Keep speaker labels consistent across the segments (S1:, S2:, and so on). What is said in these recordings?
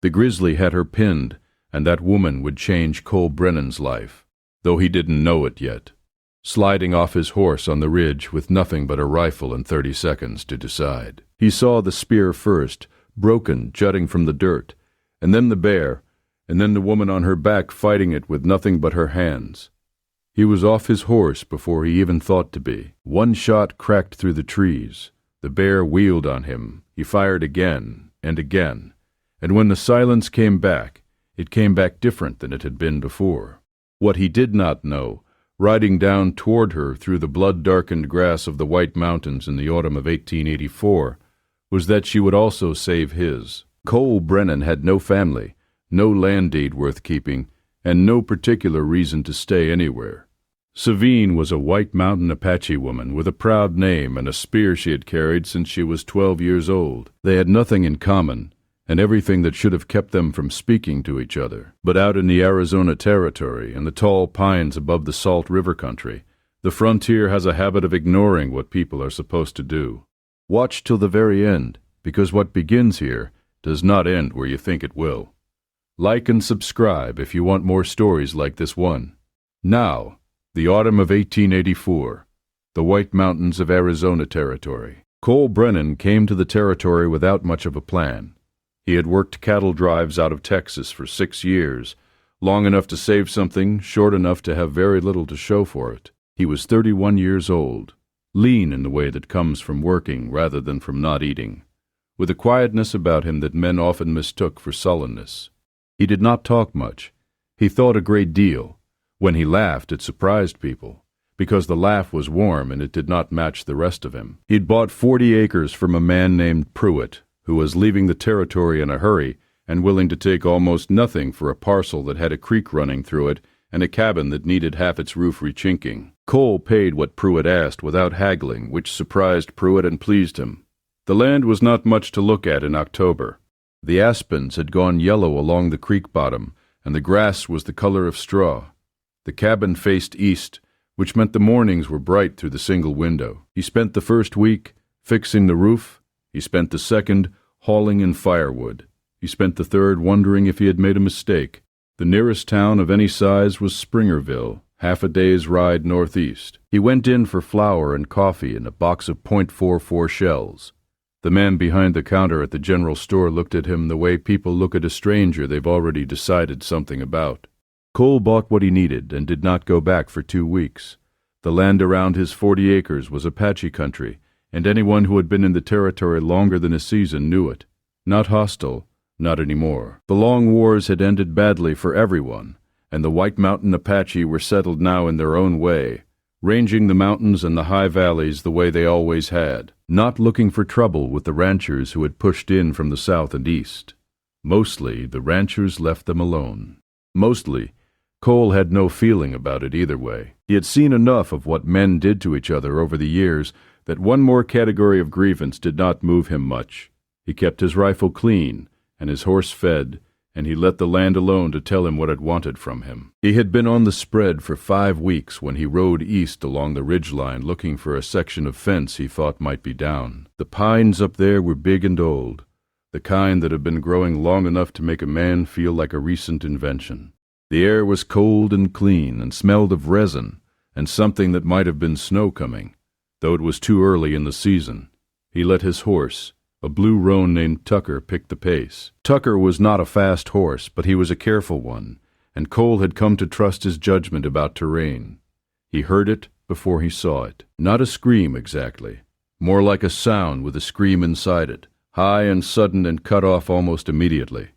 S1: The Grizzly had her pinned, and that woman would change Cole Brennan's life, though he didn't know it yet. Sliding off his horse on the ridge with nothing but a rifle and 30 seconds to decide. He saw the spear first, broken, jutting from the dirt, and then the bear, and then the woman on her back fighting it with nothing but her hands. He was off his horse before he even thought to be. One shot cracked through the trees. The bear wheeled on him. He fired again and again, and when the silence came back, it came back different than it had been before. What he did not know, riding down toward her through the blood-darkened grass of the White Mountains in the autumn of 1884, was that she would also save his. Cole Brennan had no family, no land deed worth keeping, and no particular reason to stay anywhere. Sahveen was a White Mountain Apache woman with a proud name and a spear she had carried since she was 12 years old. They had nothing in common, and everything that should have kept them from speaking to each other. But out in the Arizona Territory, in the tall pines above the Salt River country, the frontier has a habit of ignoring what people are supposed to do. Watch till the very end, because what begins here does not end where you think it will. Like and subscribe if you want more stories like this one. Now, the autumn of 1884, the White Mountains of Arizona Territory. Cole Brennan came to the territory without much of a plan. He had worked cattle drives out of Texas for 6 years, long enough to save something, short enough to have very little to show for it. He was 31 years old, lean in the way that comes from working rather than from not eating, with a quietness about him that men often mistook for sullenness. He did not talk much. He thought a great deal. When he laughed, it surprised people, because the laugh was warm and it did not match the rest of him. He'd bought 40 acres from a man named Pruitt, who was leaving the territory in a hurry and willing to take almost nothing for a parcel that had a creek running through it and a cabin that needed half its roof re-chinking. Cole paid what Pruitt asked without haggling, which surprised Pruitt and pleased him. The land was not much to look at in October. The aspens had gone yellow along the creek bottom, and the grass was the color of straw. The cabin faced east, which meant the mornings were bright through the single window. He spent the first week fixing the roof. He spent the second hauling in firewood. He spent the third wondering if he had made a mistake. The nearest town of any size was Springerville, half a day's ride northeast. He went in for flour and coffee and a box of .44 shells. The man behind the counter at the general store looked at him the way people look at a stranger they've already decided something about. Cole bought what he needed and did not go back for 2 weeks. The land around his 40 acres was Apache country, and anyone who had been in the territory longer than a season knew it. Not hostile, not anymore. The long wars had ended badly for everyone, and the White Mountain Apache were settled now in their own way, ranging the mountains and the high valleys the way they always had, not looking for trouble with the ranchers who had pushed in from the south and east. Mostly, the ranchers left them alone. Mostly, Cole had no feeling about it either way. He had seen enough of what men did to each other over the years that one more category of grievance did not move him much. He kept his rifle clean and his horse fed, and he let the land alone to tell him what it wanted from him. He had been on the spread for 5 weeks when he rode east along the ridgeline looking for a section of fence he thought might be down. The pines up there were big and old, the kind that had been growing long enough to make a man feel like a recent invention. The air was cold and clean and smelled of resin and something that might have been snow coming, though it was too early in the season. He let his horse, a blue roan named Tucker, pick the pace. Tucker was not a fast horse, but he was a careful one, and Cole had come to trust his judgment about terrain. He heard it before he saw it. Not a scream exactly, more like a sound with a scream inside it, high and sudden and cut off almost immediately.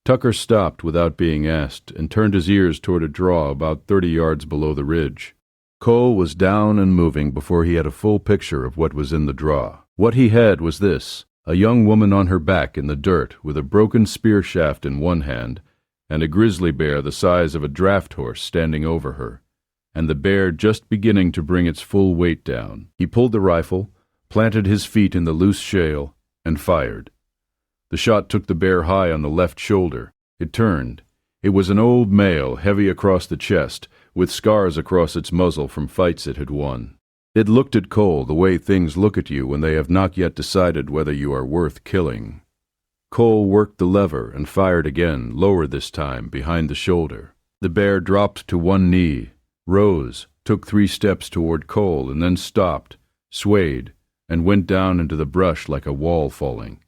S1: Tucker stopped without being asked and turned his ears toward a draw about 30 yards below the ridge. Cole was down and moving before he had a full picture of what was in the draw. What he had was this: a young woman on her back in the dirt with a broken spear shaft in one hand, and a grizzly bear the size of a draft horse standing over her, and the bear just beginning to bring its full weight down. He pulled the rifle, planted his feet in the loose shale, and fired. The shot took the bear high on the left shoulder. It turned. It was an old male, heavy across the chest, with scars across its muzzle from fights it had won. It looked at Cole the way things look at you when they have not yet decided whether you are worth killing. Cole worked the lever and fired again, lower this time, behind the shoulder. The bear dropped to one knee, rose, took 3 steps toward Cole, and then stopped, swayed, and went down into the brush like a wall falling.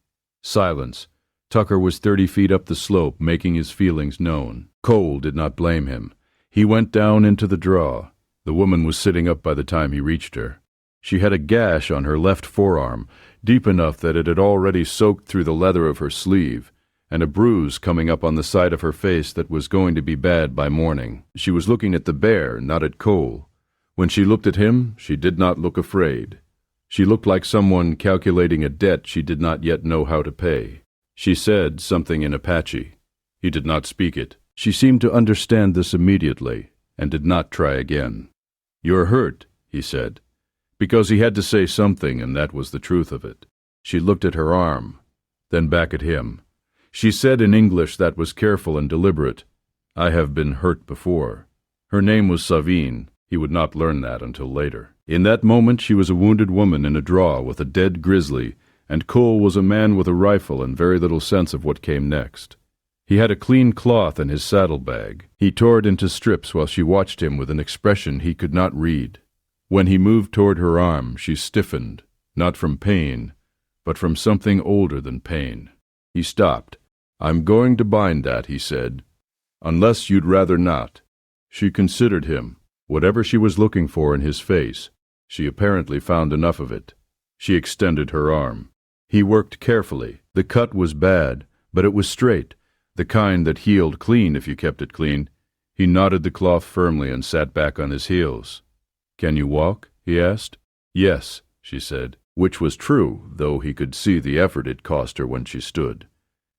S1: Silence. Tucker was 30 feet up the slope, making his feelings known. Cole did not blame him. He went down into the draw. The woman was sitting up by the time he reached her. She had a gash on her left forearm, deep enough that it had already soaked through the leather of her sleeve, and a bruise coming up on the side of her face that was going to be bad by morning. She was looking at the bear, not at Cole. When she looked at him, she did not look afraid. She looked like someone calculating a debt she did not yet know how to pay. She said something in Apache. He did not speak it. She seemed to understand this immediately, and did not try again. "You're hurt," he said, because he had to say something, and that was the truth of it. She looked at her arm, then back at him. She said in English that was careful and deliberate, "I have been hurt before." Her name was Sahveen. He would not learn that until later. In that moment she was a wounded woman in a draw with a dead grizzly, and Cole was a man with a rifle and very little sense of what came next. He had a clean cloth in his saddlebag. He tore it into strips while she watched him with an expression he could not read. When he moved toward her arm, she stiffened, not from pain, but from something older than pain. He stopped. "I'm going to bind that," he said, "unless you'd rather not." She considered him. Whatever she was looking for in his face, she apparently found enough of it. She extended her arm. He worked carefully. The cut was bad, but it was straight, the kind that healed clean if you kept it clean. He knotted the cloth firmly and sat back on his heels. "Can you walk?" he asked. "Yes," she said, which was true, though he could see the effort it cost her when she stood.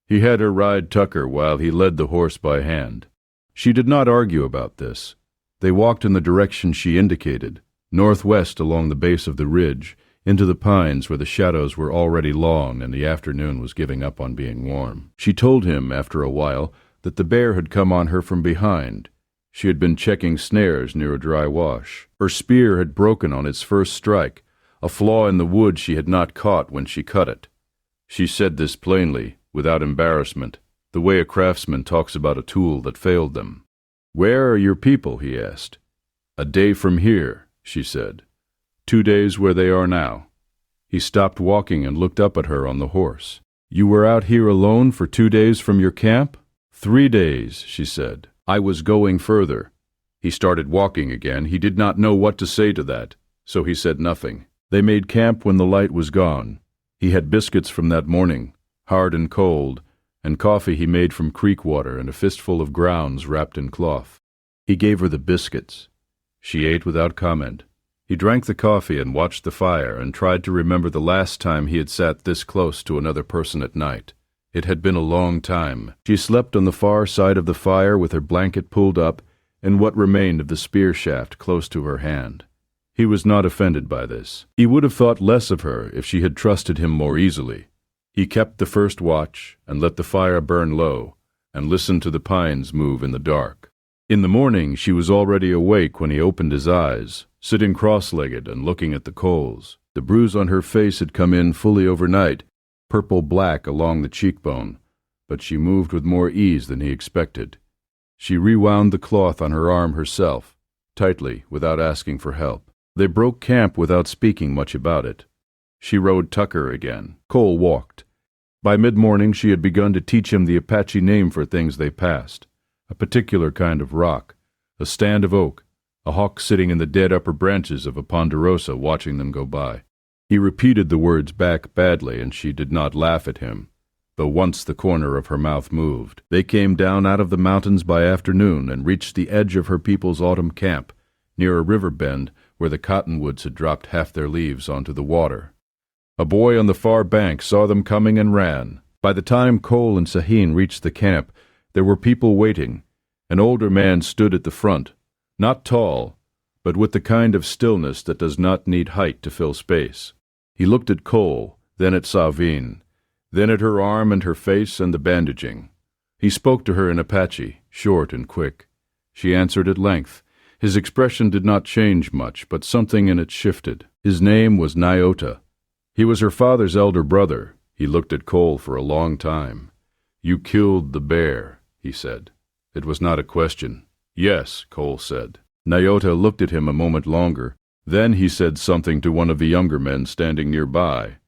S1: He had her ride Tucker while he led the horse by hand. She did not argue about this. They walked in the direction she indicated, northwest along the base of the ridge, into the pines where the shadows were already long and the afternoon was giving up on being warm. She told him, after a while, that the bear had come on her from behind. She had been checking snares near a dry wash. Her spear had broken on its first strike, a flaw in the wood she had not caught when she cut it. She said this plainly, without embarrassment, the way a craftsman talks about a tool that failed them. "Where are your people?" he asked. "A day from here," she said. 2 days where they are now. He stopped walking and looked up at her on the horse. "You were out here alone for 2 days from your camp?" 3 days, she said. "I was going further." He started walking again. He did not know what to say to that, so he said nothing. They made camp when the light was gone. He had biscuits from that morning, hard and cold, and coffee he made from creek water and a fistful of grounds wrapped in cloth. He gave her the biscuits. She ate without comment. He drank the coffee and watched the fire and tried to remember the last time he had sat this close to another person at night. It had been a long time. She slept on the far side of the fire with her blanket pulled up and what remained of the spear shaft close to her hand. He was not offended by this. He would have thought less of her if she had trusted him more easily. He kept the first watch and let the fire burn low and listened to the pines move in the dark. In the morning she was already awake when he opened his eyes, sitting cross-legged and looking at the coals. The bruise on her face had come in fully overnight, purple-black along the cheekbone, but she moved with more ease than he expected. She rewound the cloth on her arm herself, tightly, without asking for help. They broke camp without speaking much about it. She rode Tucker again. Cole walked. By mid-morning she had begun to teach him the Apache name for things they passed, a particular kind of rock, a stand of oak, a hawk sitting in the dead upper branches of a ponderosa watching them go by. He repeated the words back badly, and she did not laugh at him, though once the corner of her mouth moved. They came down out of the mountains by afternoon and reached the edge of her people's autumn camp, near a river bend where the cottonwoods had dropped half their leaves onto the water. A boy on the far bank saw them coming and ran. By the time Cole and Sahveen reached the camp, there were people waiting. An older man stood at the front, not tall, but with the kind of stillness that does not need height to fill space. He looked at Cole, then at Sahveen, then at her arm and her face and the bandaging. He spoke to her in Apache, short and quick. She answered at length. His expression did not change much, but something in it shifted. His name was Nyota. He was her father's elder brother. He looked at Cole for a long time. "You killed the bear," he said. It was not a question. "Yes," Cole said. Nyota looked at him a moment longer. Then he said something to one of the younger men standing nearby.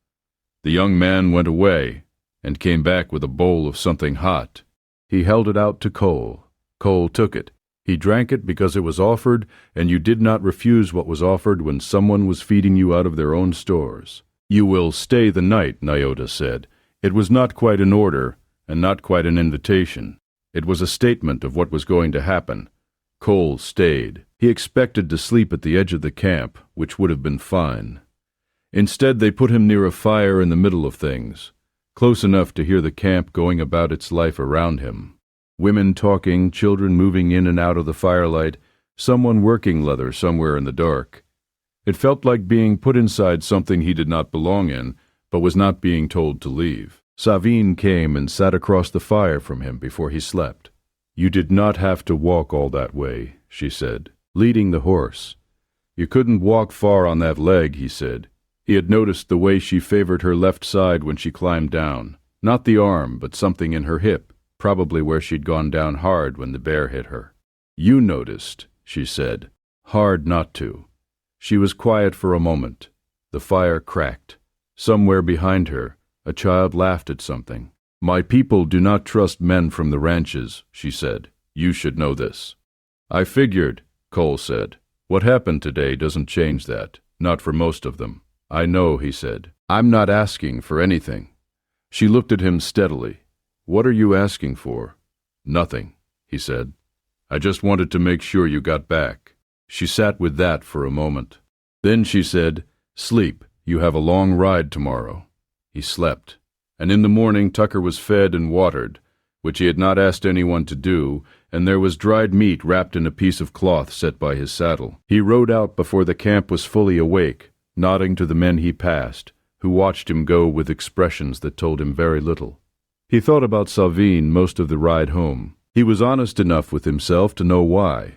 S1: The young man went away and came back with a bowl of something hot. He held it out to Cole. Cole took it. He drank it because it was offered, and you did not refuse what was offered when someone was feeding you out of their own stores. "You will stay the night," Nyota said. It was not quite an order, and not quite an invitation. It was a statement of what was going to happen. Cole stayed. He expected to sleep at the edge of the camp, which would have been fine. Instead, they put him near a fire in the middle of things, close enough to hear the camp going about its life around him. Women talking, children moving in and out of the firelight, someone working leather somewhere in the dark. It felt like being put inside something he did not belong in, but was not being told to leave. Sahveen came and sat across the fire from him before he slept. "You did not have to walk all that way," she said, leading the horse. "You couldn't walk far on that leg," he said. He had noticed the way she favored her left side when she climbed down. Not the arm, but something in her hip, probably where she'd gone down hard when the bear hit her. "You noticed," she said. Hard not to. She was quiet for a moment. The fire cracked. Somewhere behind her, a child laughed at something. "My people do not trust men from the ranches," she said. "You should know this." "I figured," Cole said. "What happened today doesn't change that. Not for most of them." "I know," he said. "I'm not asking for anything." She looked at him steadily. "What are you asking for?" "Nothing," he said. "I just wanted to make sure you got back." She sat with that for a moment. Then she said, "Sleep. You have a long ride tomorrow." He slept. And in the morning Tucker was fed and watered, which he had not asked anyone to do, and there was dried meat wrapped in a piece of cloth set by his saddle. He rode out before the camp was fully awake, nodding to the men he passed, who watched him go with expressions that told him very little. He thought about Sahveen most of the ride home. He was honest enough with himself to know why.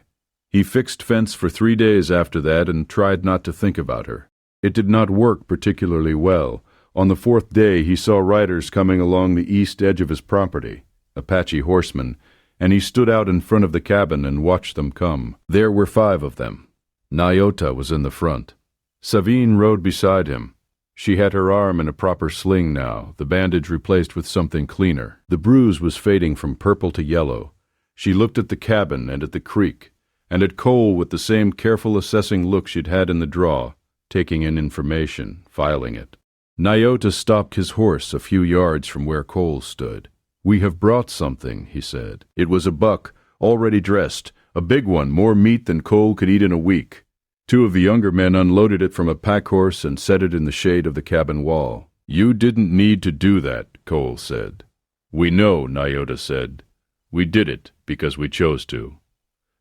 S1: He fixed fence for 3 days after that and tried not to think about her. It did not work particularly well. On the 4th day he saw riders coming along the east edge of his property, Apache horsemen, and he stood out in front of the cabin and watched them come. There were 5 of them. Nyota was in the front. Sahveen rode beside him. She had her arm in a proper sling now, the bandage replaced with something cleaner. The bruise was fading from purple to yellow. She looked at the cabin and at the creek, and at Cole with the same careful assessing look she'd had in the draw, taking in information, filing it. Nyota stopped his horse a few yards from where Cole stood. "We have brought something," he said. It was a buck, already dressed, a big one, more meat than Cole could eat in a week. 2 of the younger men unloaded it from a pack horse and set it in the shade of the cabin wall. "You didn't need to do that," Cole said. "We know," Nyota said. "We did it because we chose to."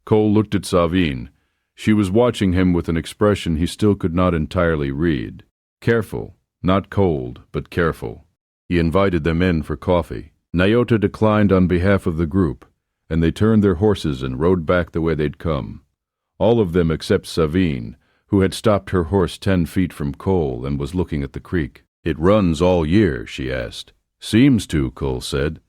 S1: Cole looked at Sahveen. She was watching him with an expression he still could not entirely read. Careful, not cold, but careful. He invited them in for coffee. Nyota declined on behalf of the group, and they turned their horses and rode back the way they'd come. All of them except Sahveen, who had stopped her horse 10 feet from Cole and was looking at the creek. "It runs all year?" she asked. "Seems to," Cole said.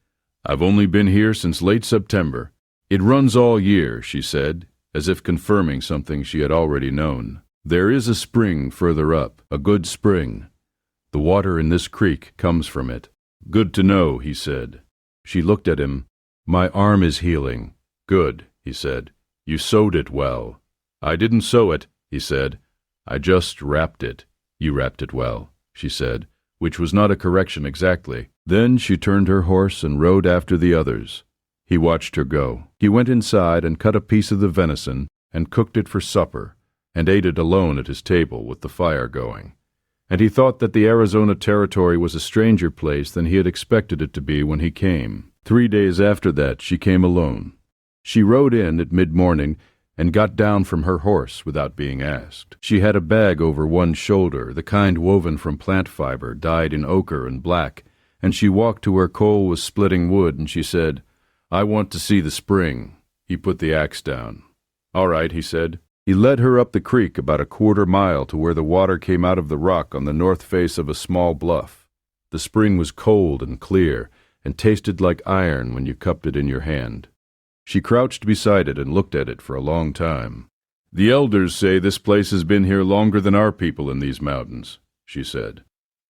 S1: "I've only been here since late September." "It runs all year," she said, as if confirming something she had already known. "There is a spring further up, a good spring. The water in this creek comes from it." "Good to know," he said. She looked at him. "My arm is healing." "Good," he said. "You sewed it well." "I didn't sew it," he said. "I just wrapped it." "You wrapped it well," she said, which was not a correction exactly. Then she turned her horse and rode after the others. He watched her go. He went inside and cut a piece of the venison and cooked it for supper, and ate it alone at his table with the fire going. And he thought that the Arizona Territory was a stranger place than he had expected it to be when he came. 3 days after that she came alone. She rode in at mid-morning and got down from her horse without being asked. She had a bag over one shoulder, the kind woven from plant fiber, dyed in ochre and black, and she walked to where Cole was splitting wood, and she said, "I want to see the spring." He put the axe down. "All right," he said. He led her up the creek about a 1/4 mile to where the water came out of the rock on the north face of a small bluff. The spring was cold and clear, and tasted like iron when you cupped it in your hand. She crouched beside it and looked at it for a long time. "The elders say this place has been here longer than our people in these mountains," she said.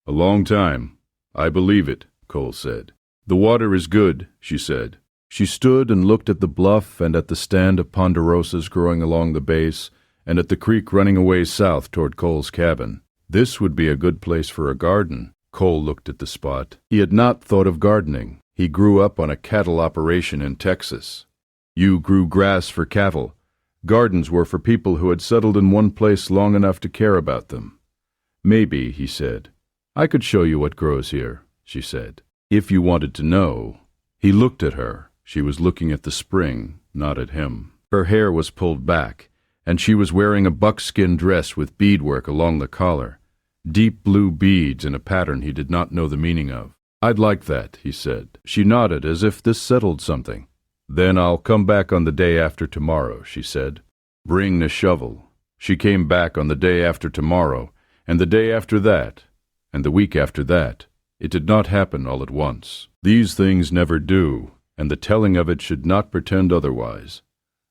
S1: "A long time. I believe it," Cole said. "The water is good," she said. She stood and looked at the bluff and at the stand of ponderosas growing along the base and at the creek running away south toward Cole's cabin. This would be a good place for a garden. Cole looked at the spot. He had not thought of gardening. He grew up on a cattle operation in Texas. You grew grass for cattle. Gardens were for people who had settled in one place long enough to care about them. "Maybe," he said. "I could show you what grows here," she said, "if you wanted to know." He looked at her. She was looking at the spring, not at him. Her hair was pulled back, and she was wearing a buckskin dress with beadwork along the collar, deep blue beads in a pattern he did not know the meaning of. "I'd like that," he said. She nodded as if this settled something. "Then I'll come back on the day after tomorrow," she said. "Bring the shovel." She came back on the day after tomorrow, and the day after that, and the week after that. It did not happen all at once. These things never do, and the telling of it should not pretend otherwise.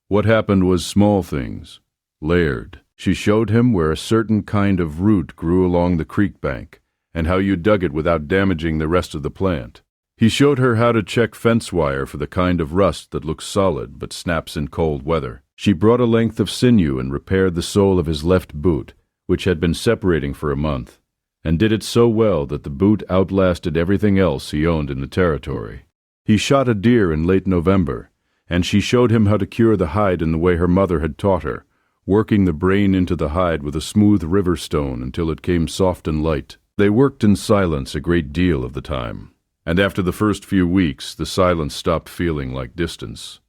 S1: What happened was small things, layered. She showed him where a certain kind of root grew along the creek bank, and how you dug it without damaging the rest of the plant. He showed her how to check fence wire for the kind of rust that looks solid but snaps in cold weather. She brought a length of sinew and repaired the sole of his left boot, which had been separating for a month, and did it so well that the boot outlasted everything else he owned in the territory. He shot a deer in late November, and she showed him how to cure the hide in the way her mother had taught her, working the brain into the hide with a smooth river stone until it came soft and light. They worked in silence a great deal of the time, and after the first few weeks the silence stopped feeling like distance.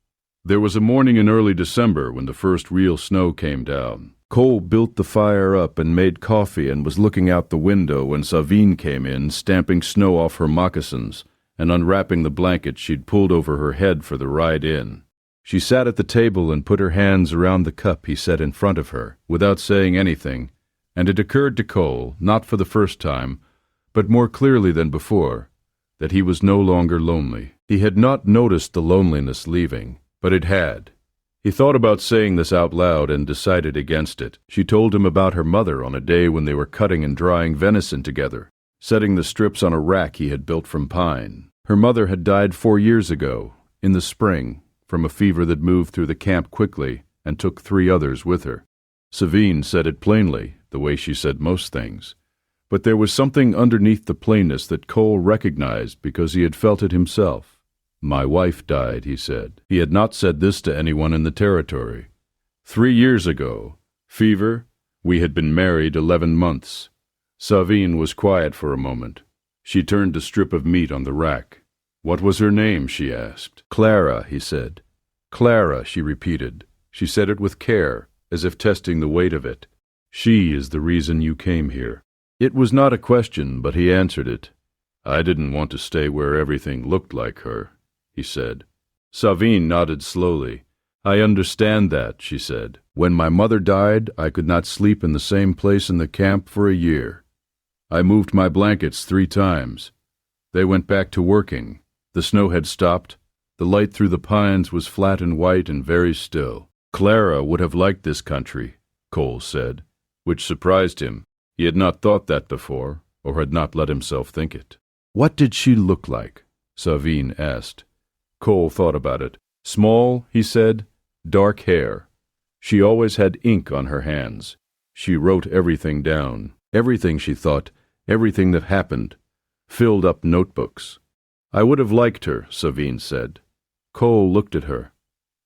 S1: There was a morning in early December when the first real snow came down. Cole built the fire up and made coffee and was looking out the window when Sahveen came in, stamping snow off her moccasins and unwrapping the blanket she'd pulled over her head for the ride in. She sat at the table and put her hands around the cup he set in front of her, without saying anything, and it occurred to Cole, not for the first time, but more clearly than before, that he was no longer lonely. He had not noticed the loneliness leaving, but it had. He thought about saying this out loud and decided against it. She told him about her mother on a day when they were cutting and drying venison together, setting the strips on a rack he had built from pine. Her mother had died 4 years ago, in the spring, from a fever that moved through the camp quickly and took 3 others with her. Sahveen said it plainly, the way she said most things. But there was something underneath the plainness that Cole recognized because he had felt it himself. "My wife died," he said. He had not said this to anyone in the territory. 3 years ago. Fever. We had been married 11 months. Sahveen was quiet for a moment. She turned a strip of meat on the rack. "What was her name?" she asked. "Clara," he said. "Clara," she repeated. She said it with care, as if testing the weight of it. "She is the reason you came here." It was not a question, but he answered it. "I didn't want to stay where everything looked like her," he said. Sahveen nodded slowly. "I understand that," she said. "When my mother died, I could not sleep in the same place in the camp for a year. I moved my blankets 3 times. They went back to working. The snow had stopped. The light through the pines was flat and white and very still. Clara would have liked this country," Cole said, which surprised him. He had not thought that before, or had not let himself think it. "What did she look like?" Sahveen asked. Cole thought about it. "Small," he said, "dark hair. She always had ink on her hands. She wrote everything down. Everything, she thought, everything that happened. Filled up notebooks." "I would have liked her," Sahveen said. Cole looked at her.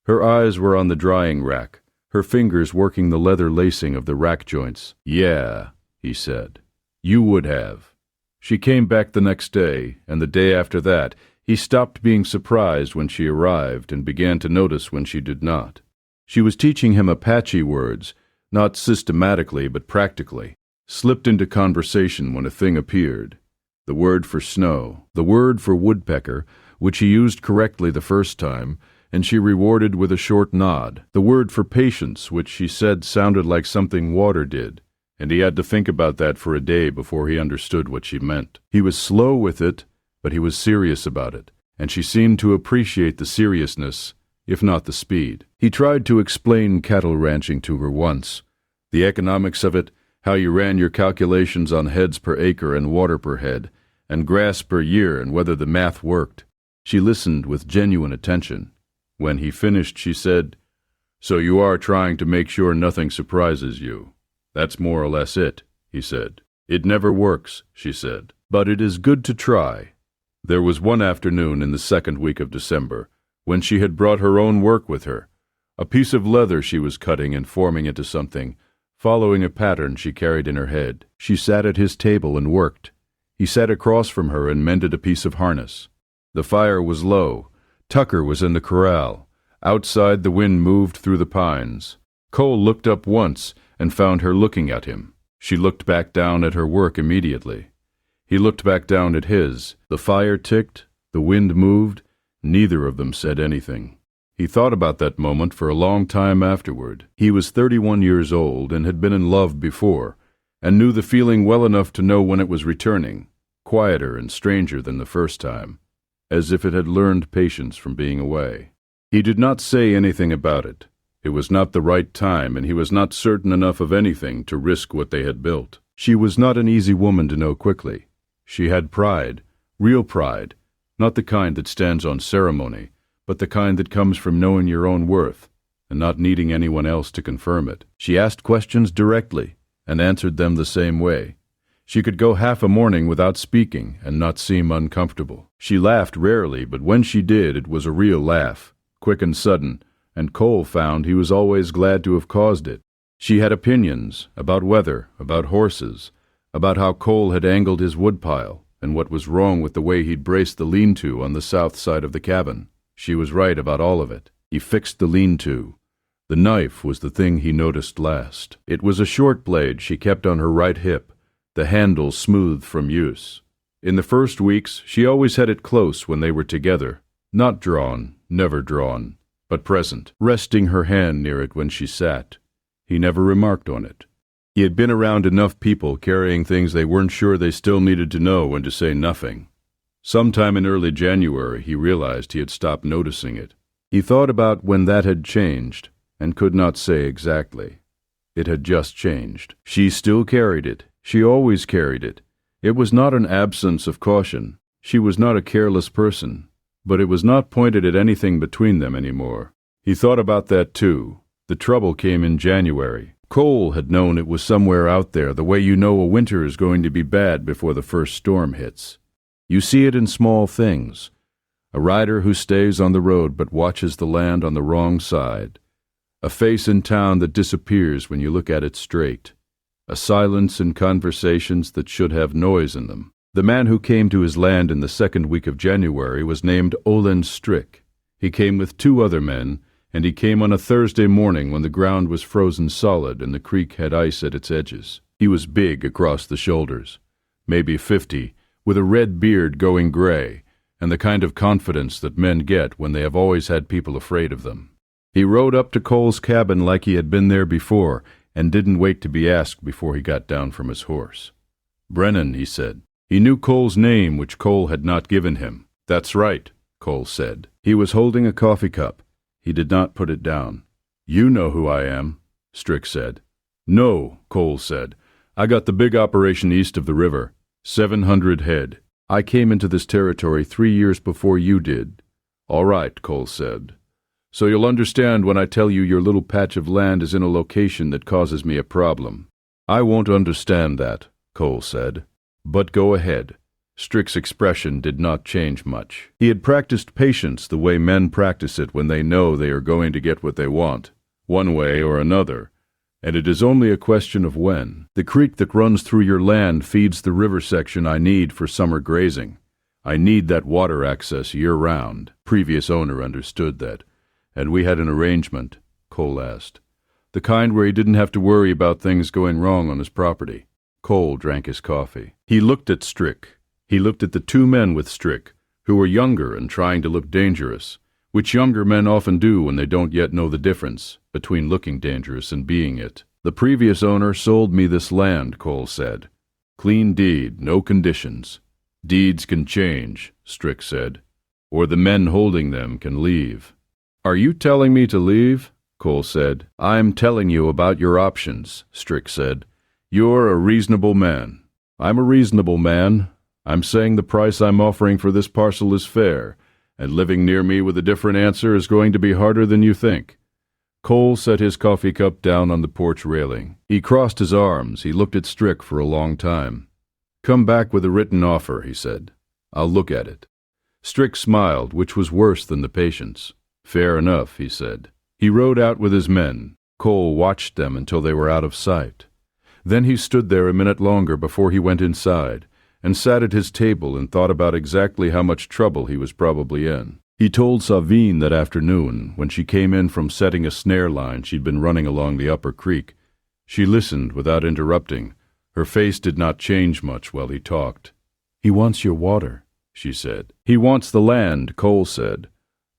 S1: Her eyes were on the drying rack, her fingers working the leather lacing of the rack joints. "Yeah," he said. "You would have." She came back the next day, and the day after that. He stopped being surprised when she arrived and began to notice when she did not. She was teaching him Apache words, not systematically but practically, slipped into conversation when a thing appeared. The word for snow, the word for woodpecker, which he used correctly the first time, and she rewarded with a short nod, the word for patience, which she said sounded like something water did, and he had to think about that for a day before he understood what she meant. He was slow with it, but he was serious about it, and she seemed to appreciate the seriousness, if not the speed. He tried to explain cattle ranching to her once, the economics of it, how you ran your calculations on heads per acre and water per head, and grass per year, and whether the math worked. She listened with genuine attention. When he finished, she said, "So you are trying to make sure nothing surprises you. That's more or less it," he said. "It never works," she said, "but it is good to try." There was one afternoon in the second week of December when she had brought her own work with her, a piece of leather she was cutting and forming into something, following a pattern she carried in her head. She sat at his table and worked. He sat across from her and mended a piece of harness. The fire was low. Tucker was in the corral. Outside, the wind moved through the pines. Cole looked up once and found her looking at him. She looked back down at her work immediately. He looked back down at his. The fire ticked. The wind moved. Neither of them said anything. He thought about that moment for a long time afterward. He was 31 years old and had been in love before, and knew the feeling well enough to know when it was returning, quieter and stranger than the first time, as if it had learned patience from being away. He did not say anything about it. It was not the right time, and he was not certain enough of anything to risk what they had built. She was not an easy woman to know quickly. She had pride, real pride, not the kind that stands on ceremony, but the kind that comes from knowing your own worth and not needing anyone else to confirm it. She asked questions directly and answered them the same way. She could go half a morning without speaking and not seem uncomfortable. She laughed rarely, but when she did, it was a real laugh, quick and sudden, and Cole found he was always glad to have caused it. She had opinions about weather, about horses, about how Cole had angled his woodpile, and what was wrong with the way he'd braced the lean-to on the south side of the cabin. She was right about all of it. He fixed the lean-to. The knife was the thing he noticed last. It was a short blade she kept on her right hip, the handle smooth from use. In the first weeks, she always had it close when they were together, not drawn, never drawn, but present, resting her hand near it when she sat. He never remarked on it. He had been around enough people carrying things they weren't sure they still needed to know when to say nothing. Sometime in early January, he realized he had stopped noticing it. He thought about when that had changed, and could not say exactly. It had just changed. She still carried it. She always carried it. It was not an absence of caution. She was not a careless person, but it was not pointed at anything between them anymore. He thought about that too. The trouble came in January. Cole had known it was somewhere out there, the way you know a winter is going to be bad before the first storm hits. You see it in small things. A rider who stays on the road but watches the land on the wrong side. A face in town that disappears when you look at it straight. A silence in conversations that should have noise in them. The man who came to his land in the second week of January was named Olin Strick. He came with 2 other men, and he came on a Thursday morning when the ground was frozen solid and the creek had ice at its edges. He was big across the shoulders, maybe 50, with a red beard going gray, and the kind of confidence that men get when they have always had people afraid of them. He rode up to Cole's cabin like he had been there before, and didn't wait to be asked before he got down from his horse. "Brennan," he said. He knew Cole's name, which Cole had not given him. "That's right," Cole said. He was holding a coffee cup. He did not put it down. "You know who I am," Strick said. "No," Cole said. "I got the big operation east of the river. 700 head. I came into this territory 3 years before you did." "All right," Cole said. "So you'll understand when I tell you your little patch of land is in a location that causes me a problem." "I won't understand that," Cole said. "But go ahead." Strick's expression did not change much. He had practiced patience the way men practice it when they know they are going to get what they want, one way or another, and it is only a question of when. "The creek that runs through your land feeds the river section I need for summer grazing. I need that water access year-round." Previous owner understood that. "And we had an arrangement?" Cole asked. "The kind where he didn't have to worry about things going wrong on his property." Cole drank his coffee. He looked at Strick. He looked at the 2 men with Strick, who were younger and trying to look dangerous, which younger men often do when they don't yet know the difference between looking dangerous and being it. The previous owner sold me this land, Cole said. Clean deed, no conditions. Deeds can change, Strick said, or the men holding them can leave. Are you telling me to leave? Cole said. I'm telling you about your options, Strick said. You're a reasonable man. I'm a reasonable man. I'm saying the price I'm offering for this parcel is fair, and living near me with a different answer is going to be harder than you think. Cole set his coffee cup down on the porch railing. He crossed his arms. He looked at Strick for a long time. Come back with a written offer, he said. I'll look at it. Strick smiled, which was worse than the patience. Fair enough, he said. He rode out with his men. Cole watched them until they were out of sight. Then he stood there a minute longer before he went inside, and sat at his table and thought about exactly how much trouble he was probably in. He told Sahveen that afternoon, when she came in from setting a snare line she'd been running along the upper creek. She listened without interrupting. Her face did not change much while he talked. He wants your water, she said. He wants the land, Cole said.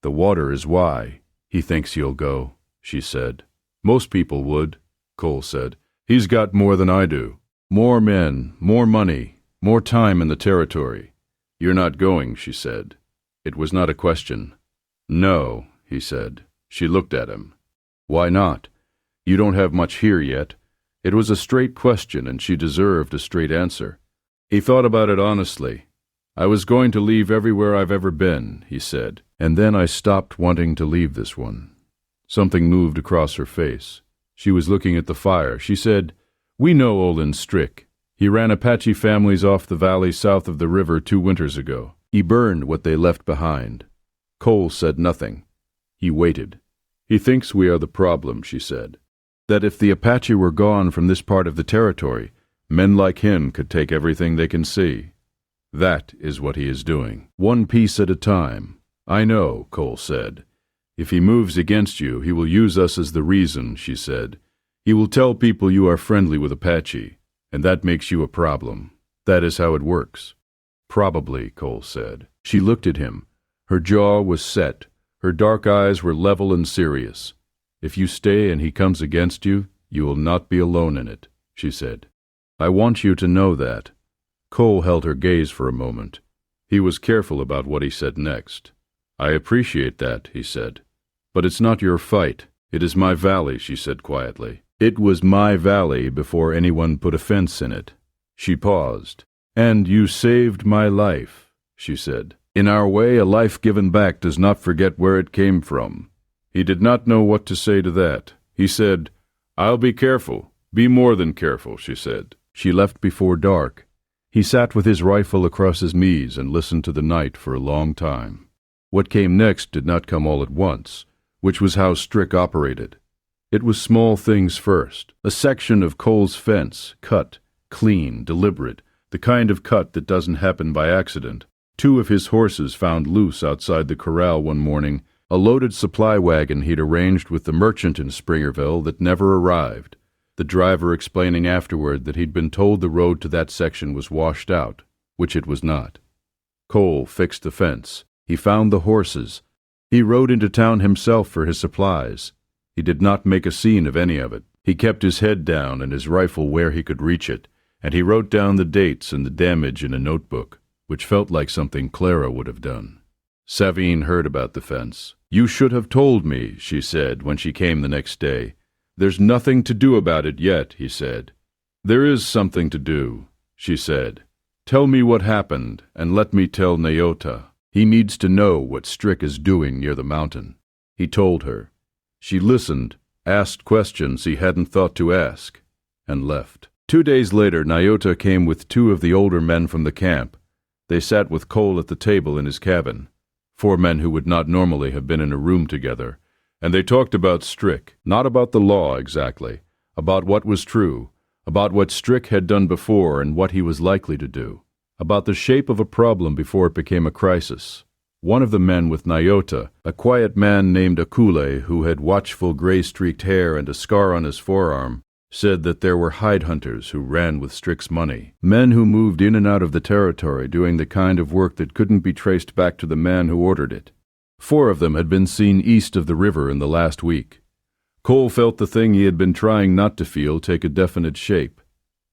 S1: The water is why. He thinks you'll go, she said. Most people would, Cole said. He's got more than I do. More men, more money, more time in the territory. You're not going, she said. It was not a question. No, he said. She looked at him. Why not? You don't have much here yet. It was a straight question, and she deserved a straight answer. He thought about it honestly. I was going to leave everywhere I've ever been, he said, and then I stopped wanting to leave this one. Something moved across her face. She was looking at the fire. She said, We know Olin Strick. He ran Apache families off the valley south of the river 2 winters ago. He burned what they left behind. Cole said nothing. He waited. He thinks we are the problem, she said. That if the Apache were gone from this part of the territory, men like him could take everything they can see. That is what he is doing. One piece at a time. I know, Cole said. If he moves against you, he will use us as the reason, she said. He will tell people you are friendly with Apache, and that makes you a problem. That is how it works. Probably, Cole said. She looked at him. Her jaw was set. Her dark eyes were level and serious. If you stay and he comes against you, you will not be alone in it, she said. I want you to know that. Cole held her gaze for a moment. He was careful about what he said next. I appreciate that, he said. But it's not your fight. It is my valley, she said quietly. It was my valley before anyone put a fence in it. She paused. And you saved my life, she said. In our way, a life given back does not forget where it came from. He did not know what to say to that. He said, I'll be careful. Be more than careful, she said. She left before dark. He sat with his rifle across his knees and listened to the night for a long time. What came next did not come all at once, which was how Strick operated. It was small things first. A section of Cole's fence, cut, clean, deliberate, the kind of cut that doesn't happen by accident. 2 of his horses found loose outside the corral one morning, a loaded supply wagon he'd arranged with the merchant in Springerville that never arrived, the driver explaining afterward that he'd been told the road to that section was washed out, which it was not. Cole fixed the fence. He found the horses. He rode into town himself for his supplies. He did not make a scene of any of it. He kept his head down and his rifle where he could reach it, and he wrote down the dates and the damage in a notebook, which felt like something Clara would have done. Sahveen heard about the fence. You should have told me, she said when she came the next day. There's nothing to do about it yet, he said. There is something to do, she said. Tell me what happened, and let me tell Nyota. He needs to know what Strick is doing near the mountain. He told her. She listened, asked questions he hadn't thought to ask, and left. 2 days later, Nyota came with 2 of the older men from the camp. They sat with Cole at the table in his cabin, 4 men who would not normally have been in a room together, and they talked about Strick, not about the law exactly, about what was true, about what Strick had done before and what he was likely to do, about the shape of a problem before it became a crisis. One of the men with Nyota, a quiet man named Akule who had watchful gray-streaked hair and a scar on his forearm, said that there were hide hunters who ran with Strick's money, men who moved in and out of the territory doing the kind of work that couldn't be traced back to the man who ordered it. 4 of them had been seen east of the river in the last week. Cole felt the thing he had been trying not to feel take a definite shape.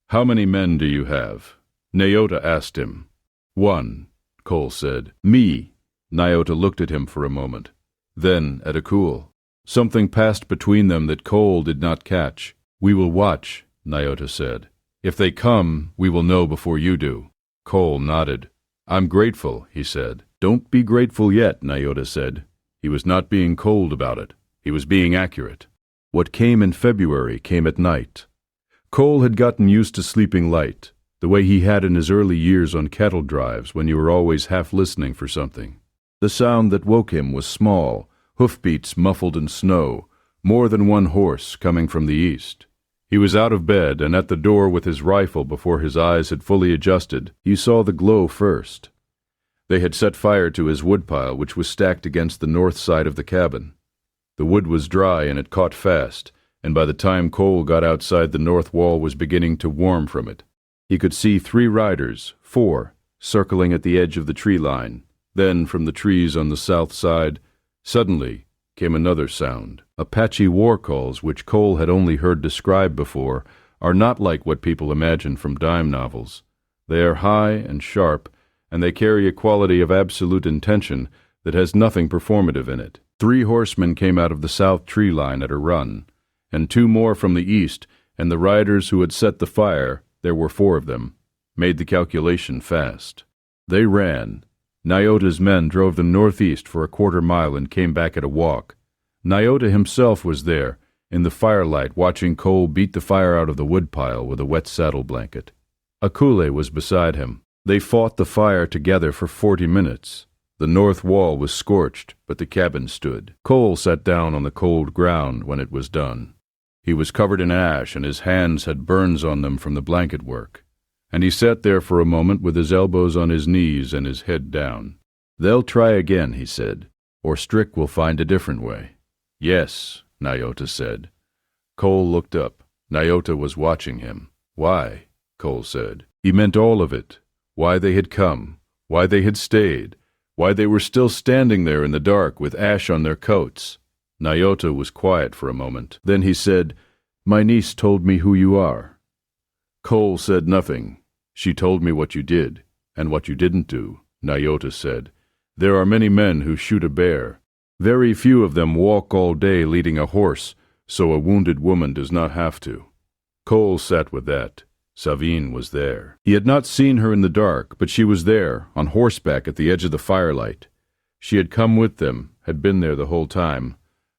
S1: "How many men do you have?" Nyota asked him. "One," Cole said. "Me." Nyota looked at him for a moment, then at Akul. Something passed between them that Cole did not catch. "We will watch," Nyota said. "If they come, we will know before you do." Cole nodded. "I'm grateful," he said. "Don't be grateful yet," Nyota said. He was not being cold about it. He was being accurate. What came in February came at night. Cole had gotten used to sleeping light, the way he had in his early years on cattle drives when you were always half listening for something. The sound that woke him was small, hoofbeats muffled in snow, more than one horse coming from the east. He was out of bed and at the door with his rifle before his eyes had fully adjusted. He saw the glow first. They had set fire to his woodpile, which was stacked against the north side of the cabin. The wood was dry and it caught fast, and by the time Cole got outside, the north wall was beginning to warm from it. He could see 3 riders, 4, circling at the edge of the tree line. Then, from the trees on the south side, suddenly came another sound. Apache war calls, which Cole had only heard described before, are not like what people imagine from dime novels. They are high and sharp, and they carry a quality of absolute intention that has nothing performative in it. 3 horsemen came out of the south tree line at a run, and 2 more from the east, and the riders who had set the fire, there were 4 of them, made the calculation fast. They ran. Nyota's men drove them northeast for a quarter mile and came back at a walk. Nyota himself was there, in the firelight, watching Cole beat the fire out of the woodpile with a wet saddle blanket. Akule was beside him. They fought the fire together for 40 minutes. The north wall was scorched, but the cabin stood. Cole sat down on the cold ground when it was done. He was covered in ash, and his hands had burns on them from the blanket work. And he sat there for a moment with his elbows on his knees and his head down. "They'll try again," he said, "or Strick will find a different way." "Yes," Nyota said. Cole looked up. Nyota was watching him. "Why?" Cole said. He meant all of it. Why they had come. Why they had stayed. Why they were still standing there in the dark with ash on their coats. Nyota was quiet for a moment. Then he said, "My niece told me who you are." Cole said nothing. "She told me what you did, and what you didn't do," Nyota said. "There are many men who shoot a bear. Very few of them walk all day leading a horse, so a wounded woman does not have to." Cole sat with that. Sahveen was there. He had not seen her in the dark, but she was there, on horseback at the edge of the firelight. She had come with them, had been there the whole time.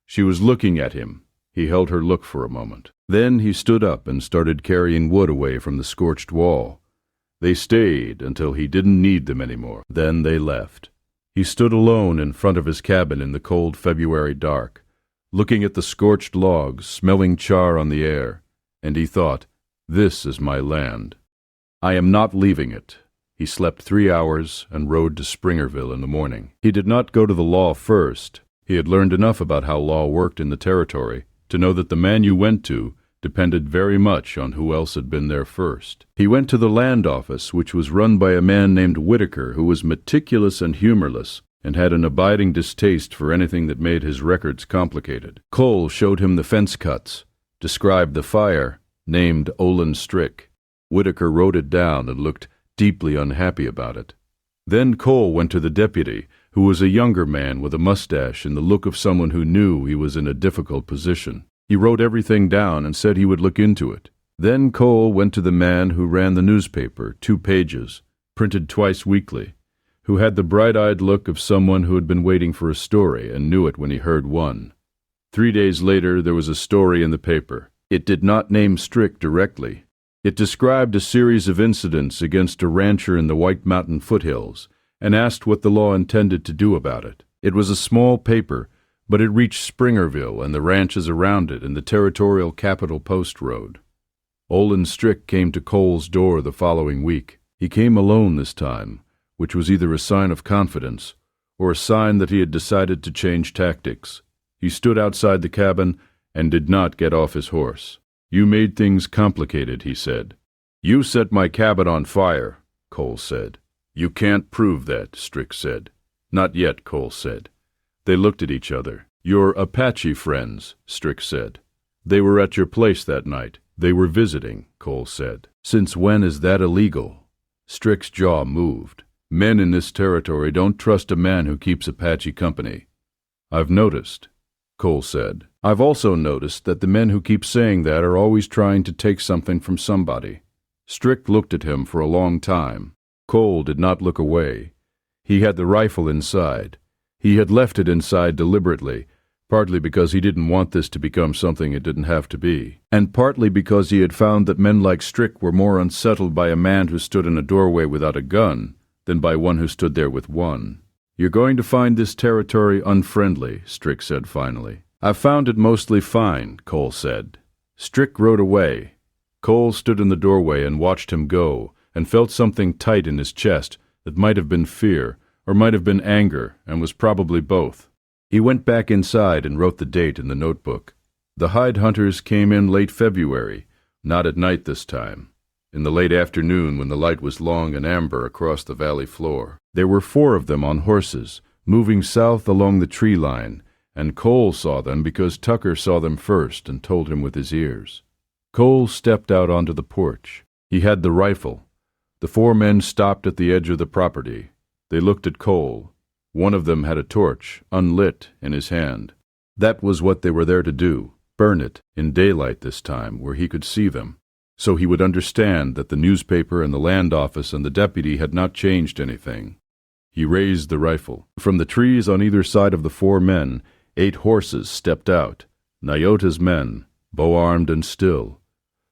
S1: She was looking at him. He held her look for a moment. Then he stood up and started carrying wood away from the scorched wall. They stayed until he didn't need them anymore. Then they left. He stood alone in front of his cabin in the cold February dark, looking at the scorched logs, smelling char on the air, and he thought, "This is my land. I am not leaving it." He slept 3 hours and rode to Springerville in the morning. He did not go to the law first. He had learned enough about how law worked in the territory to know that the man you went to depended very much on who else had been there first. He went to the land office, which was run by a man named Whitaker, who was meticulous and humorless, and had an abiding distaste for anything that made his records complicated. Cole showed him the fence cuts, described the fire, named Olin Strick. Whitaker wrote it down and looked deeply unhappy about it. Then Cole went to the deputy, who was a younger man with a mustache and the look of someone who knew he was in a difficult position. He wrote everything down and said he would look into it. Then Cole went to the man who ran the newspaper, 2 pages, printed twice weekly, who had the bright-eyed look of someone who had been waiting for a story and knew it when he heard one. 3 days later there was a story in the paper. It did not name Strick directly. It described a series of incidents against a rancher in the White Mountain foothills and asked what the law intended to do about it. It was a small paper, but it reached Springerville and the ranches around it and the territorial capital post road. Olin Strick came to Cole's door the following week. He came alone this time, which was either a sign of confidence or a sign that he had decided to change tactics. He stood outside the cabin and did not get off his horse. "You made things complicated," he said. "You set my cabin on fire," Cole said. "You can't prove that," Strick said. "Not yet," Cole said. They looked at each other. Your Apache friends, Strick said. They were at your place that night. They were visiting, Cole said. Since when is that illegal? Strick's jaw moved. Men in this territory don't trust a man who keeps Apache company. I've noticed, Cole said. I've also noticed that the men who keep saying that are always trying to take something from somebody. Strick looked at him for a long time. Cole did not look away. He had the rifle inside. He had left it inside deliberately, partly because he didn't want this to become something it didn't have to be, and partly because he had found that men like Strick were more unsettled by a man who stood in a doorway without a gun than by one who stood there with one. You're going to find this territory unfriendly, Strick said finally. I've found it mostly fine, Cole said. Strick rode away. Cole stood in the doorway and watched him go, and felt something tight in his chest that might have been fear, or might have been anger, and was probably both. He went back inside and wrote the date in the notebook. The hide hunters came in late February, not at night this time. In the late afternoon when the light was long and amber across the valley floor. There were 4 of them on horses, moving south along the tree line, and Cole saw them because Tucker saw them first and told him with his ears. Cole stepped out onto the porch. He had the rifle. The 4 men stopped at the edge of the property. They looked at Cole. One of them had a torch, unlit, in his hand. That was what they were there to do, burn it, in daylight this time, where he could see them. So he would understand that the newspaper and the land office and the deputy had not changed anything. He raised the rifle. From the trees on either side of the 4 men, 8 horses stepped out. Nyota's men, bow-armed and still.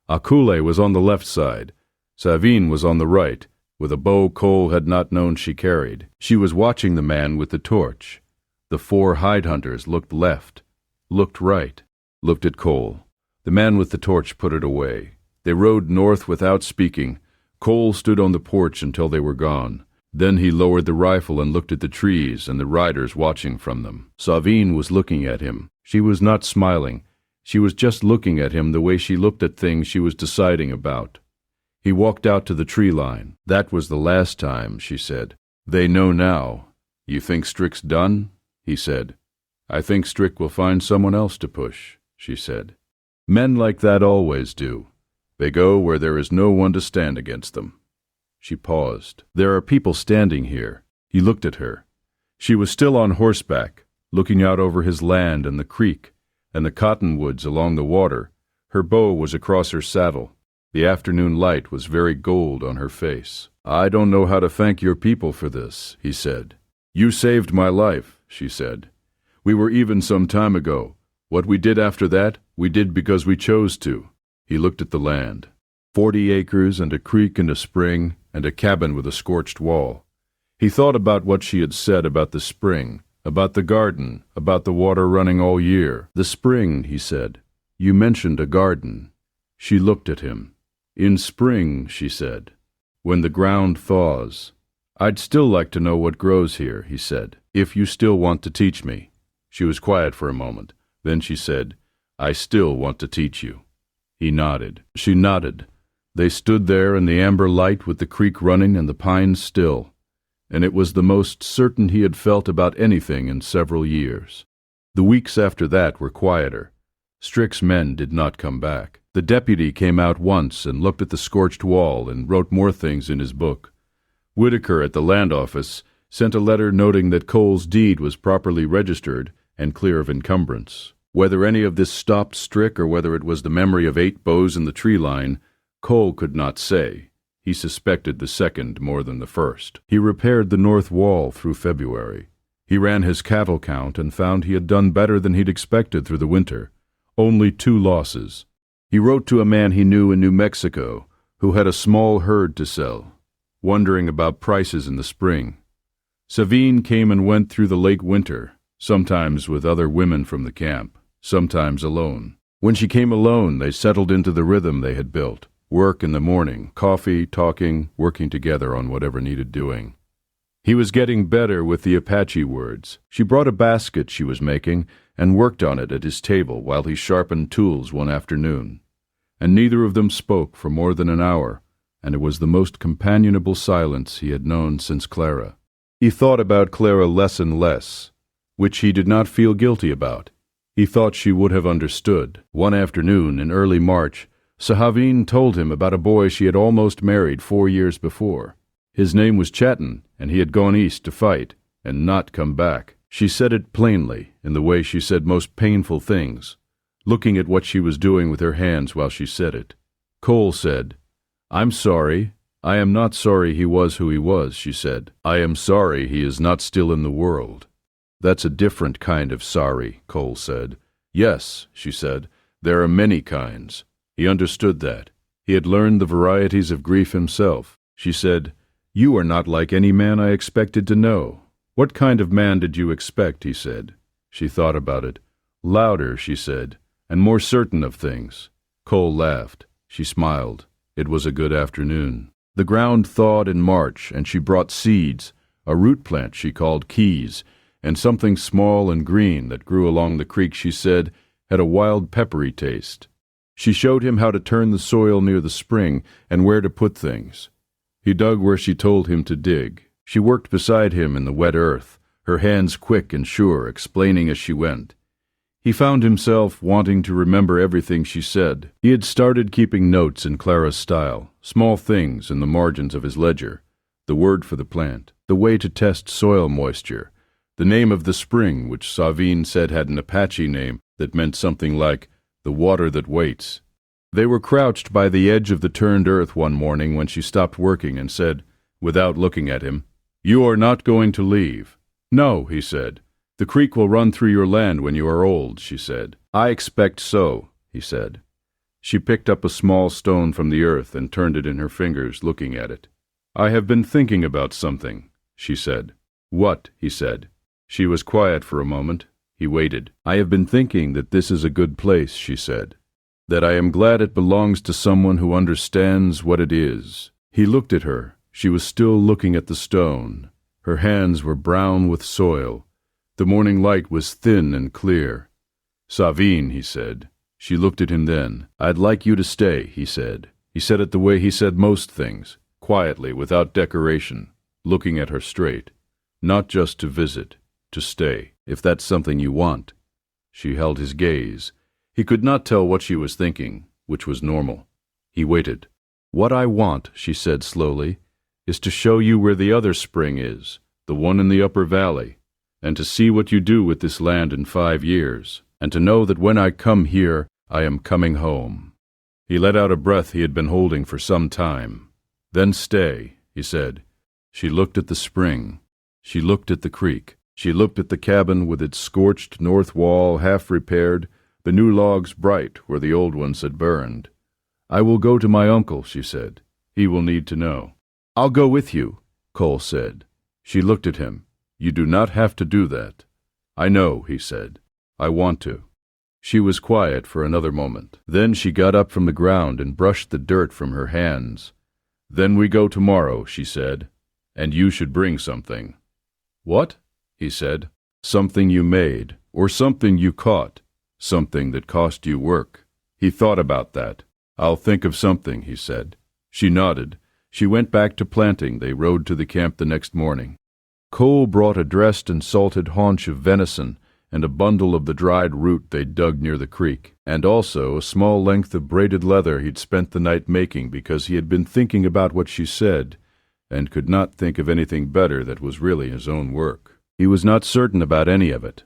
S1: Akule was on the left side. Sahveen was on the right, with a bow Cole had not known she carried. She was watching the man with the torch. The 4 hide hunters looked left, looked right, looked at Cole. The man with the torch put it away. They rode north without speaking. Cole stood on the porch until they were gone. Then he lowered the rifle and looked at the trees and the riders watching from them. Sahveen was looking at him. She was not smiling. She was just looking at him the way she looked at things she was deciding about. He walked out to the tree line. That was the last time, she said. They know now. You think Strick's done? He said. I think Strick will find someone else to push, she said. Men like that always do. They go where there is no one to stand against them. She paused. There are people standing here. He looked at her. She was still on horseback, looking out over his land and the creek, and the cottonwoods along the water. Her bow was across her saddle. The afternoon light was very gold on her face. I don't know how to thank your people for this, he said. You saved my life, she said. We were even some time ago. What we did after that, we did because we chose to. He looked at the land. 40 acres and a creek and a spring and a cabin with a scorched wall. He thought about what she had said about the spring, about the garden, about the water running all year. The spring, he said. You mentioned a garden. She looked at him. In spring, she said, when the ground thaws. I'd still like to know what grows here, he said, if you still want to teach me. She was quiet for a moment. Then she said, I still want to teach you. He nodded. She nodded. They stood there in the amber light with the creek running and the pines still, and it was the most certain he had felt about anything in several years. The weeks after that were quieter. Strick's men did not come back. The deputy came out once and looked at the scorched wall and wrote more things in his book. Whitaker at the land office sent a letter noting that Cole's deed was properly registered and clear of encumbrance. Whether any of this stopped Strick or whether it was the memory of 8 bows in the tree line, Cole could not say. He suspected the second more than the first. He repaired the north wall through February. He ran his cattle count and found he had done better than he'd expected through the winter. Only 2 losses. He wrote to a man he knew in New Mexico who had a small herd to sell, wondering about prices in the spring. Sahveen came and went through the late winter, sometimes with other women from the camp, sometimes alone. When she came alone, they settled into the rhythm they had built. Work in the morning, coffee, talking, working together on whatever needed doing. He was getting better with the Apache words. She brought a basket she was making and worked on it at his table while he sharpened tools one afternoon. And neither of them spoke for more than an hour, and it was the most companionable silence he had known since Clara. He thought about Clara less and less. which he did not feel guilty about. He thought she would have understood. One afternoon in early March, Sahveen told him about a boy she had almost married 4 years before. His name was Chatin, and he had gone east to fight, and not come back. She said it plainly, in the way she said most painful things, looking at what she was doing with her hands while she said it. Cole said, "I'm sorry. I am not sorry he was who he was," she said. "I am sorry he is not still in the world." "That's a different kind of sorry," Cole said. "Yes," she said, "there are many kinds." He understood that. He had learned the varieties of grief himself. She said, "You are not like any man I expected to know." "What kind of man did you expect?" he said. She thought about it. "Louder," she said, "and more certain of things." Cole laughed. She smiled. It was a good afternoon. The ground thawed in March, and she brought seeds, a root plant she called keys, and something small and green that grew along the creek she said had a wild peppery taste. She showed him how to turn the soil near the spring and where to put things. He dug where she told him to dig. She worked beside him in the wet earth, her hands quick and sure, explaining as she went. He found himself wanting to remember everything she said. He had started keeping notes in Clara's style, small things in the margins of his ledger, the word for the plant, the way to test soil moisture, the name of the spring, which Sahveen said had an Apache name that meant something like the water that waits. They were crouched by the edge of the turned earth one morning when she stopped working and said, without looking at him, "You are not going to leave." "No," he said. "The creek will run through your land when you are old," she said. "I expect so," he said. She picked up a small stone from the earth and turned it in her fingers, looking at it. "I have been thinking about something," she said. "What?" he said. She was quiet for a moment. He waited. "I have been thinking that this is a good place," she said. "That I am glad it belongs to someone who understands what it is." He looked at her. She was still looking at the stone. Her hands were brown with soil. The morning light was thin and clear. "Sahveen," he said. She looked at him then. "I'd like you to stay," he said. He said it the way he said most things, quietly, without decoration, looking at her straight. "Not just to visit, to stay, if that's something you want." She held his gaze. He could not tell what she was thinking, which was normal. He waited. "What I want," she said slowly, "is to show you where the other spring is, the one in the upper valley, and to see what you do with this land in 5 years, and to know that when I come here, I am coming home." He let out a breath he had been holding for some time. "Then stay," he said. She looked at the spring. She looked at the creek. She looked at the cabin with its scorched north wall half repaired, the new logs bright where the old ones had burned. "I will go to my uncle," she said. "He will need to know." "I'll go with you," Cole said. She looked at him. "You do not have to do that." "I know," he said. "I want to." She was quiet for another moment. Then she got up from the ground and brushed the dirt from her hands. "Then we go tomorrow," she said, "and you should bring something." "What?" he said. "Something you made, or something you caught, something that cost you work." He thought about that. "I'll think of something," he said. She nodded. She went back to planting. They rode to the camp the next morning. Cole brought a dressed and salted haunch of venison and a bundle of the dried root they'd dug near the creek, and also a small length of braided leather he'd spent the night making because he had been thinking about what she said and could not think of anything better that was really his own work. He was not certain about any of it.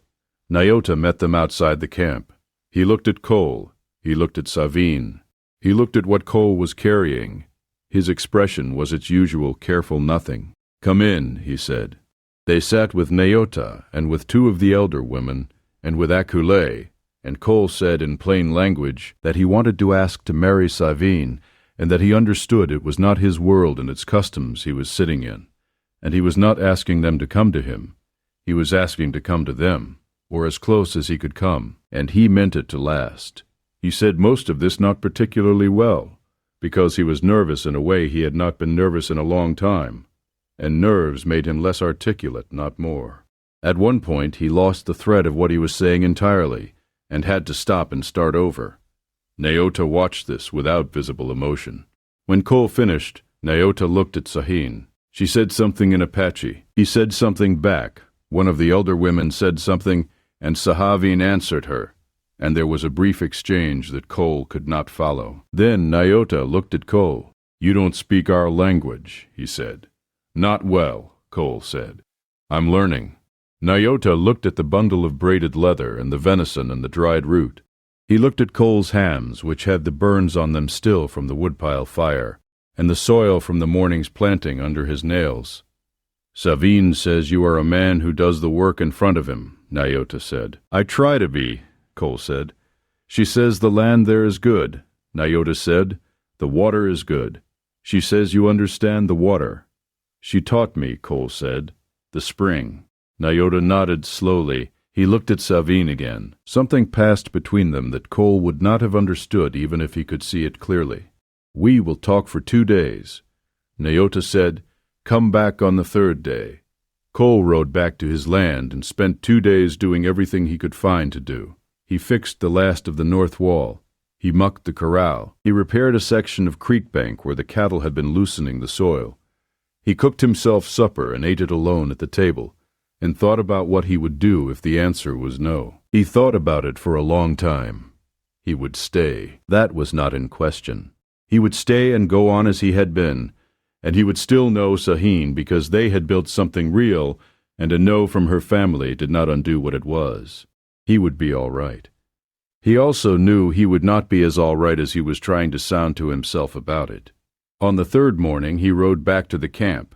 S1: Nyota met them outside the camp. He looked at Cole. He looked at Sahveen. He looked at what Cole was carrying. His expression was its usual careful nothing. "Come in," he said. They sat with Nyota and with 2 of the elder women and with Akule, and Cole said in plain language that he wanted to ask to marry Sahveen and that he understood it was not his world and its customs he was sitting in, and he was not asking them to come to him. He was asking to come to them, or as close as he could come, and he meant it to last. He said most of this not particularly well, because he was nervous in a way he had not been nervous in a long time, and nerves made him less articulate, not more. At one point he lost the thread of what he was saying entirely, and had to stop and start over. Nyota watched this without visible emotion. When Cole finished, Nyota looked at Sahveen. She said something in Apache. He said something back, One of the elder women said something, and Sahveen answered her, and there was a brief exchange that Cole could not follow. Then Nyota looked at Cole. "You don't speak our language," he said. "Not well," Cole said. "I'm learning." Nyota looked at the bundle of braided leather and the venison and the dried root. He looked at Cole's hands, which had the burns on them still from the woodpile fire, and the soil from the morning's planting under his nails. "Sahveen says you are a man who does the work in front of him," Nyota said. "I try to be," Cole said. "She says the land there is good," Nyota said. "The water is good. She says you understand the water." "She taught me," Cole said. "The spring." Nyota nodded slowly. He looked at Sahveen again. Something passed between them that Cole would not have understood even if he could see it clearly. "We will talk for 2 days." Nyota said, "Come back on the 3rd day." Cole rode back to his land and spent 2 days doing everything he could find to do. He fixed the last of the north wall. He mucked the corral. He repaired a section of creek bank where the cattle had been loosening the soil. He cooked himself supper and ate it alone at the table, and thought about what he would do if the answer was no. He thought about it for a long time. He would stay. That was not in question. He would stay and go on as he had been, and he would still know Sahveen because they had built something real, and a no from her family did not undo what it was. He would be all right. He also knew he would not be as all right as he was trying to sound to himself about it. On the 3rd morning he rode back to the camp.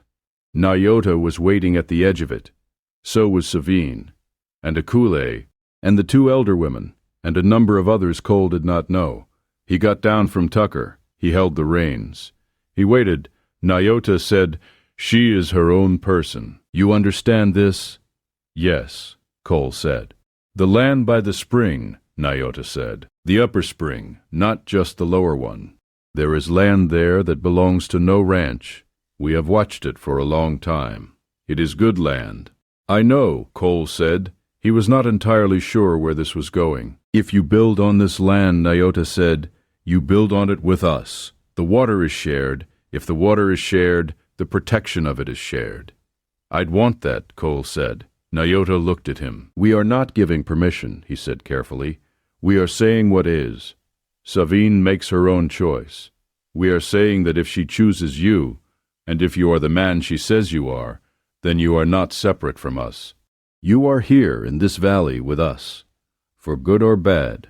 S1: Nyota was waiting at the edge of it. So was Sahveen, and Akule, and the 2 elder women, and a number of others Cole did not know. He got down from Tucker. He held the reins. He waited. Nyota said, "She is her own person. You understand this?" "Yes," Cole said. "The land by the spring," Nyota said. "The upper spring, not just the lower one. There is land there that belongs to no ranch. We have watched it for a long time. It is good land." "I know," Cole said. He was not entirely sure where this was going. "If you build on this land," Nyota said, "you build on it with us. The water is shared. If the water is shared, the protection of it is shared." "I'd want that," Cole said. Nyota looked at him. "We are not giving permission," he said carefully. "We are saying what is. Sahveen makes her own choice. We are saying that if she chooses you, and if you are the man she says you are, then you are not separate from us. You are here in this valley with us, for good or bad."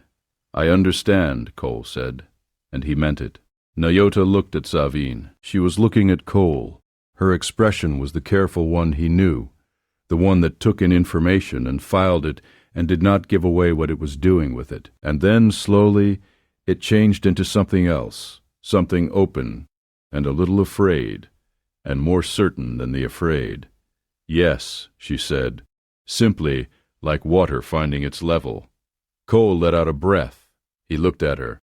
S1: "I understand," Cole said, and he meant it. Nyota looked at Sahveen. She was looking at Cole. Her expression was the careful one he knew, the one that took in information and filed it and did not give away what it was doing with it. And then, slowly, it changed into something else, something open, and a little afraid, and more certain than the afraid. "Yes," she said, simply, like water finding its level. Cole let out a breath. He looked at her.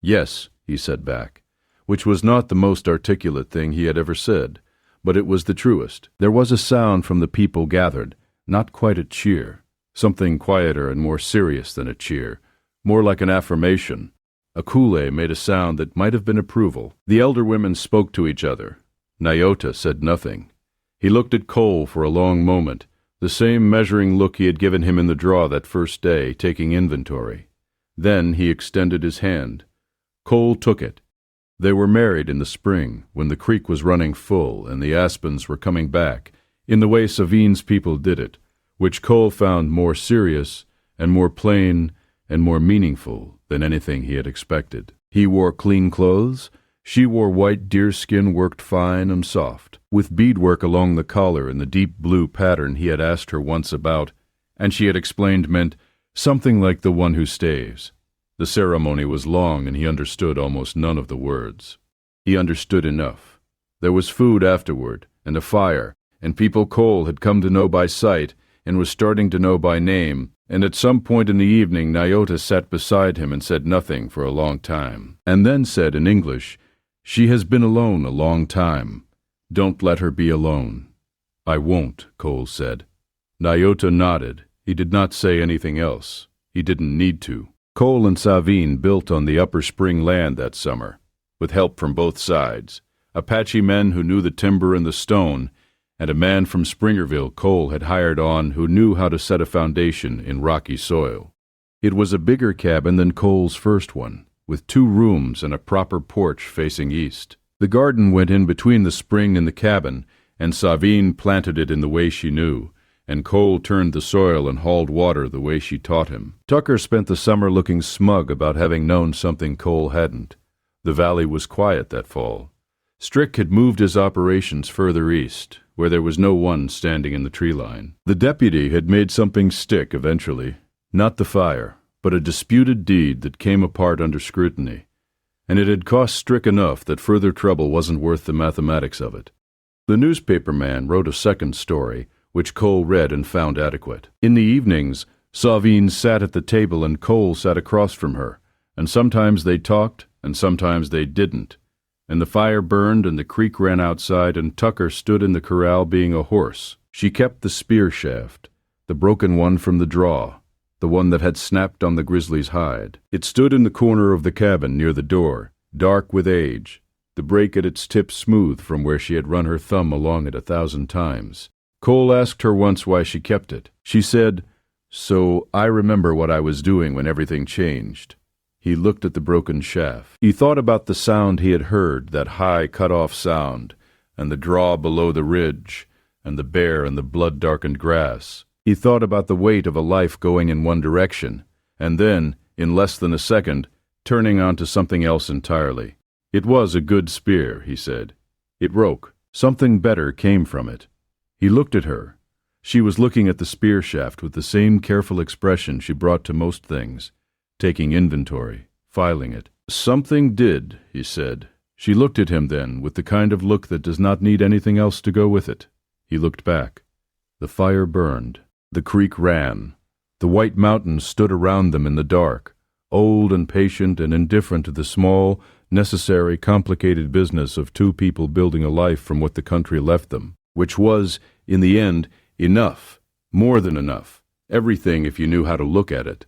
S1: "Yes," he said back, which was not the most articulate thing he had ever said, but it was the truest. There was a sound from the people gathered, not quite a cheer, something quieter and more serious than a cheer, more like an affirmation. Akule made a sound that might have been approval. The elder women spoke to each other. Nyota said nothing. He looked at Cole for a long moment, the same measuring look he had given him in the draw that first day, taking inventory. Then he extended his hand. Cole took it. They were married in the spring, when the creek was running full and the aspens were coming back, in the way Sahveen's people did it, which Cole found more serious and more plain and more meaningful than anything he had expected. He wore clean clothes. She wore white deerskin worked fine and soft, with beadwork along the collar in the deep blue pattern he had asked her once about, and she had explained meant something like the one who stays. The ceremony was long, and he understood almost none of the words. He understood enough. There was food afterward, and a fire, and people Cole had come to know by sight, and was starting to know by name, and at some point in the evening Nyota sat beside him and said nothing for a long time, and then said in English, "She has been alone a long time. Don't let her be alone." "I won't," Cole said. Nyota nodded. He did not say anything else. He didn't need to. Cole and Sahveen built on the upper spring land that summer, with help from both sides, Apache men who knew the timber and the stone, and a man from Springerville Cole had hired on who knew how to set a foundation in rocky soil. It was a bigger cabin than Cole's first one, with 2 rooms and a proper porch facing east. The garden went in between the spring and the cabin, and Sahveen planted it in the way she knew, and Cole turned the soil and hauled water the way she taught him. Tucker spent the summer looking smug about having known something Cole hadn't. The valley was quiet that fall. Strick had moved his operations further east, where there was no one standing in the tree line. The deputy had made something stick eventually, not the fire, but a disputed deed that came apart under scrutiny, and it had cost Strick enough that further trouble wasn't worth the mathematics of it. The newspaper man wrote a second story, which Cole read and found adequate. In the evenings, Sahveen sat at the table and Cole sat across from her, and sometimes they talked and sometimes they didn't, and the fire burned and the creek ran outside and Tucker stood in the corral being a horse. She kept the spear shaft, the broken one from the draw, the one that had snapped on the grizzly's hide. It stood in the corner of the cabin near the door, dark with age, the break at its tip smooth from where she had run her thumb along it 1,000 times. Cole asked her once why she kept it. She said, "So I remember what I was doing when everything changed." He looked at the broken shaft. He thought about the sound he had heard, that high cut-off sound, and the draw below the ridge, and the bare and the blood-darkened grass. He thought about the weight of a life going in one direction, and then, in less than a second, turning onto something else entirely. It was a good spear, he said. It broke. Something better came from it. He looked at her. She was looking at the spear shaft with the same careful expression she brought to most things, taking inventory, filing it. "Something did," he said. She looked at him then, with the kind of look that does not need anything else to go with it. He looked back. The fire burned. The creek ran. The White Mountains stood around them in the dark, old and patient and indifferent to the small, necessary, complicated business of 2 people building a life from what the country left them, which was, in the end, enough, more than enough, everything if you knew how to look at it.